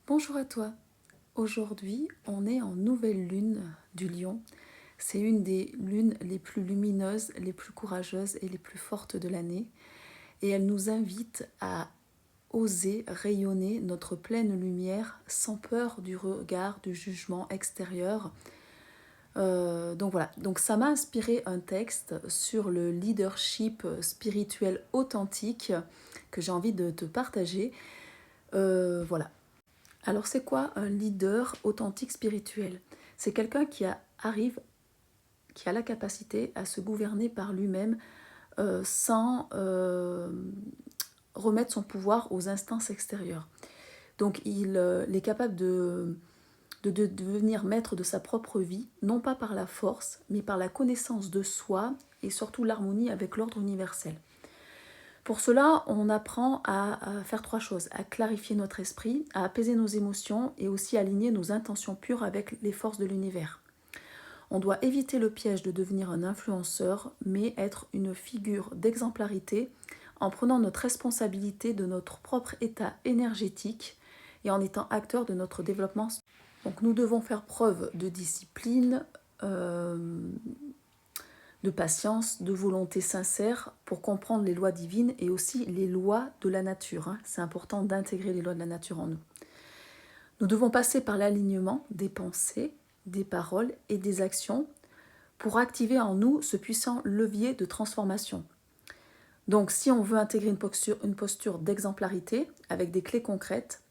Bonjour à toi. Aujourd'hui, on est en nouvelle lune du Lion. C'est une des lunes les plus lumineuses, les plus courageuses et les plus fortes de l'année. Et elle nous invite à oser rayonner notre pleine lumière sans peur du regard, du jugement extérieur. Donc voilà, donc ça m'a inspiré un texte sur le leadership spirituel authentique que j'ai envie de te partager. Voilà. Alors c'est quoi un leader authentique spirituel? C'est quelqu'un qui a la capacité à se gouverner par lui-même sans remettre son pouvoir aux instances extérieures. Donc il est capable de devenir maître de sa propre vie, non pas par la force, mais par la connaissance de soi et surtout l'harmonie avec l'ordre universel. Pour cela, on apprend à faire trois choses, à clarifier notre esprit, à apaiser nos émotions et aussi à aligner nos intentions pures avec les forces de l'univers. On doit éviter le piège de devenir un influenceur, mais être une figure d'exemplarité en prenant notre responsabilité de notre propre état énergétique et en étant acteur de notre développement. Donc nous devons faire preuve de discipline, de patience, de volonté sincère pour comprendre les lois divines et aussi les lois de la nature. C'est important d'intégrer les lois de la nature en nous. Nous devons passer par l'alignement des pensées, des paroles et des actions pour activer en nous ce puissant levier de transformation. Donc si on veut intégrer une posture d'exemplarité avec des clés concrètes,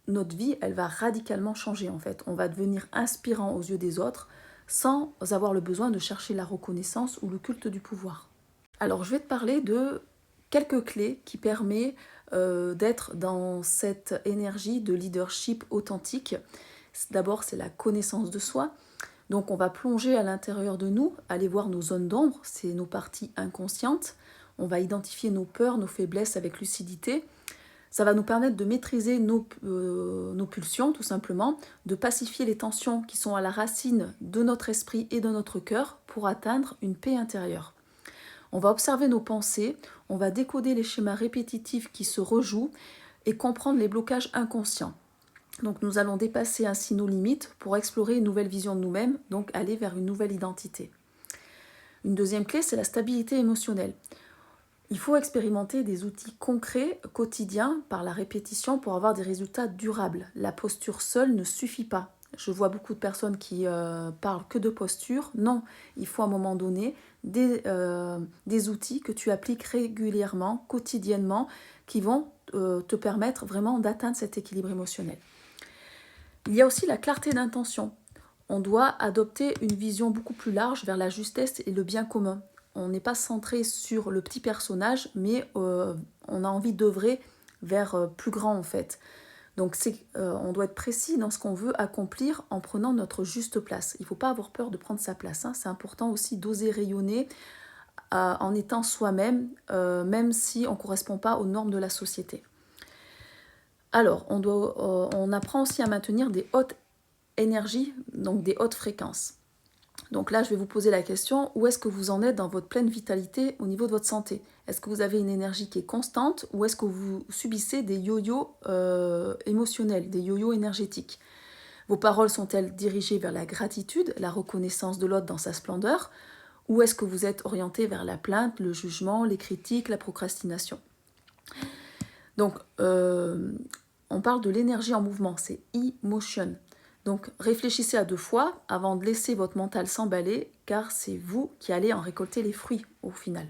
notre vie, elle va radicalement changer en fait. On va devenir inspirant aux yeux des autres sans avoir le besoin de chercher la reconnaissance ou le culte du pouvoir. Alors je vais te parler de quelques clés qui permettent d'être dans cette énergie de leadership authentique. D'abord, c'est la connaissance de soi. Donc on va plonger à l'intérieur de nous, aller voir nos zones d'ombre, c'est nos parties inconscientes. On va identifier nos peurs, nos faiblesses avec lucidité. Ça va nous permettre de maîtriser nos pulsions, tout simplement, de pacifier les tensions qui sont à la racine de notre esprit et de notre cœur pour atteindre une paix intérieure. On va observer nos pensées, on va décoder les schémas répétitifs qui se rejouent et comprendre les blocages inconscients. Donc nous allons dépasser ainsi nos limites pour explorer une nouvelle vision de nous-mêmes, donc aller vers une nouvelle identité. Une deuxième clé, c'est la stabilité émotionnelle. Il faut expérimenter des outils concrets, quotidiens, par la répétition pour avoir des résultats durables. La posture seule ne suffit pas. Je vois beaucoup de personnes qui parlent que de posture. Non, il faut à un moment donné des outils que tu appliques régulièrement, quotidiennement, qui vont te permettre vraiment d'atteindre cet équilibre émotionnel. Il y a aussi la clarté d'intention. On doit adopter une vision beaucoup plus large vers la justesse et le bien commun. On n'est pas centré sur le petit personnage, mais on a envie d'œuvrer vers plus grand en fait. Donc on doit être précis dans ce qu'on veut accomplir en prenant notre juste place. Il ne faut pas avoir peur de prendre sa place. C'est important aussi d'oser rayonner en étant soi-même, même si on ne correspond pas aux normes de la société. Alors, on apprend aussi à maintenir des hautes énergies, donc des hautes fréquences. Donc là, je vais vous poser la question, où est-ce que vous en êtes dans votre pleine vitalité au niveau de votre santé? Est-ce que vous avez une énergie qui est constante ou est-ce que vous subissez des yo-yo émotionnels, des yo-yo énergétiques? Vos paroles sont-elles dirigées vers la gratitude, la reconnaissance de l'autre dans sa splendeur, ou est-ce que vous êtes orienté vers la plainte, le jugement, les critiques, la procrastination? Donc, on parle de l'énergie en mouvement, c'est e-motion. Donc réfléchissez à deux fois avant de laisser votre mental s'emballer, car c'est vous qui allez en récolter les fruits au final.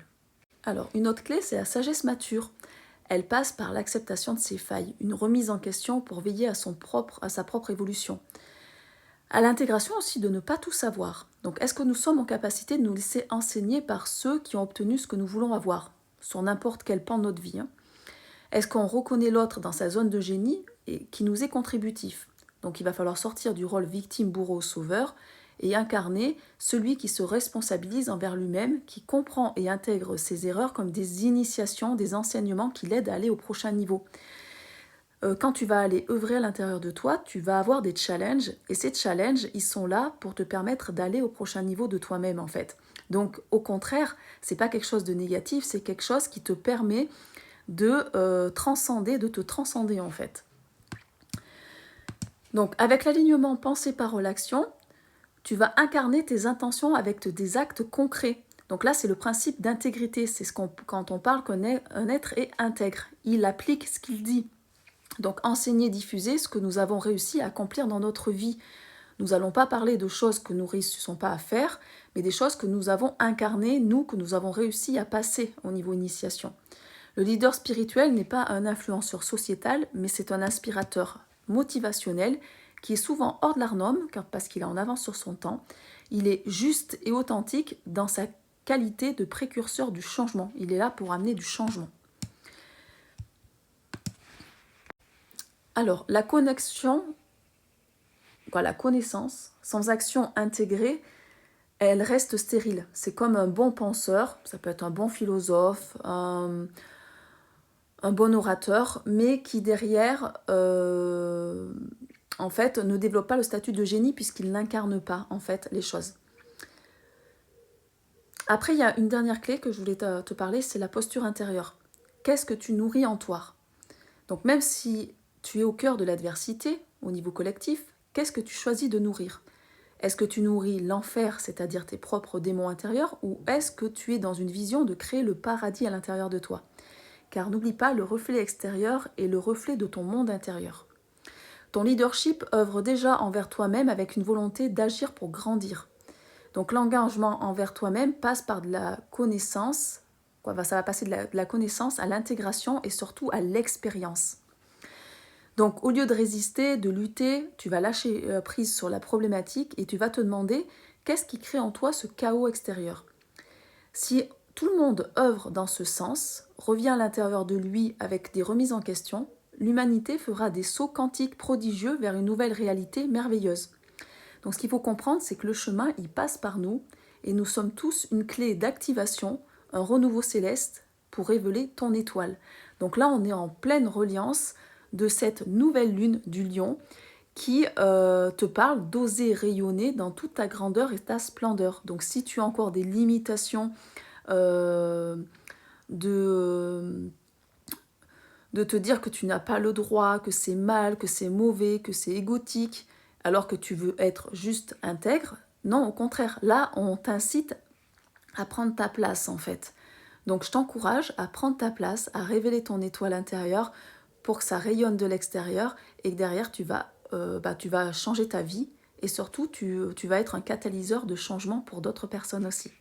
Alors une autre clé, c'est la sagesse mature. Elle passe par l'acceptation de ses failles, une remise en question pour veiller à sa propre évolution. À l'intégration aussi de ne pas tout savoir. Donc est-ce que nous sommes en capacité de nous laisser enseigner par ceux qui ont obtenu ce que nous voulons avoir, sur n'importe quel pan de notre vie? Est-ce qu'on reconnaît l'autre dans sa zone de génie et qui nous est contributif? Donc il va falloir sortir du rôle victime, bourreau, sauveur et incarner celui qui se responsabilise envers lui-même, qui comprend et intègre ses erreurs comme des initiations, des enseignements qui l'aident à aller au prochain niveau. Quand tu vas aller œuvrer à l'intérieur de toi, tu vas avoir des challenges et ces challenges, ils sont là pour te permettre d'aller au prochain niveau de toi-même en fait. Donc au contraire, c'est pas quelque chose de négatif, c'est quelque chose qui te permet de te transcender en fait. Donc avec l'alignement pensée, parole, action, tu vas incarner tes intentions avec des actes concrets. Donc là, c'est le principe d'intégrité. C'est quand on parle qu'un être est intègre. Il applique ce qu'il dit. Donc enseigner, diffuser ce que nous avons réussi à accomplir dans notre vie. Nous n'allons pas parler de choses que nous ne réussissons pas à faire, mais des choses que nous avons incarnées, nous, que nous avons réussi à passer au niveau initiation. Le leader spirituel n'est pas un influenceur sociétal, mais c'est un inspirateur motivationnel qui est souvent hors de la norme, parce qu'il est en avance sur son temps. Il est juste et authentique dans sa qualité de précurseur du changement. Il est là pour amener du changement. Alors, la connexion, la connaissance, sans action intégrée, elle reste stérile. C'est comme un bon penseur, ça peut être un bon philosophe, un bon orateur, mais qui derrière, en fait, ne développe pas le statut de génie puisqu'il n'incarne pas, en fait, les choses. Après, il y a une dernière clé que je voulais te parler, c'est la posture intérieure. Qu'est-ce que tu nourris en toi? Donc même si tu es au cœur de l'adversité, au niveau collectif, qu'est-ce que tu choisis de nourrir? Est-ce que tu nourris l'enfer, c'est-à-dire tes propres démons intérieurs, ou est-ce que tu es dans une vision de créer le paradis à l'intérieur de toi? Car n'oublie pas, le reflet extérieur est le reflet de ton monde intérieur. Ton leadership œuvre déjà envers toi-même avec une volonté d'agir pour grandir. Donc l'engagement envers toi-même passe par de la connaissance, ça va passer de la connaissance à l'intégration et surtout à l'expérience. Donc au lieu de résister, de lutter, tu vas lâcher prise sur la problématique et tu vas te demander qu'est-ce qui crée en toi ce chaos extérieur. Si tout le monde œuvre dans ce sens, revient à l'intérieur de lui avec des remises en question, l'humanité fera des sauts quantiques prodigieux vers une nouvelle réalité merveilleuse. Donc ce qu'il faut comprendre, c'est que le chemin, il passe par nous et nous sommes tous une clé d'activation, un renouveau céleste pour révéler ton étoile. Donc là, on est en pleine reliance de cette nouvelle lune du lion qui te parle d'oser rayonner dans toute ta grandeur et ta splendeur. Donc si tu as encore des limitations de te dire que tu n'as pas le droit, que c'est mal, que c'est mauvais, que c'est égotique, alors que tu veux être juste intègre, non, au contraire, là, on t'incite à prendre ta place, en fait. Donc, je t'encourage à prendre ta place, à révéler ton étoile intérieure pour que ça rayonne de l'extérieur et que derrière, tu vas changer ta vie et surtout, tu vas être un catalyseur de changement pour d'autres personnes aussi.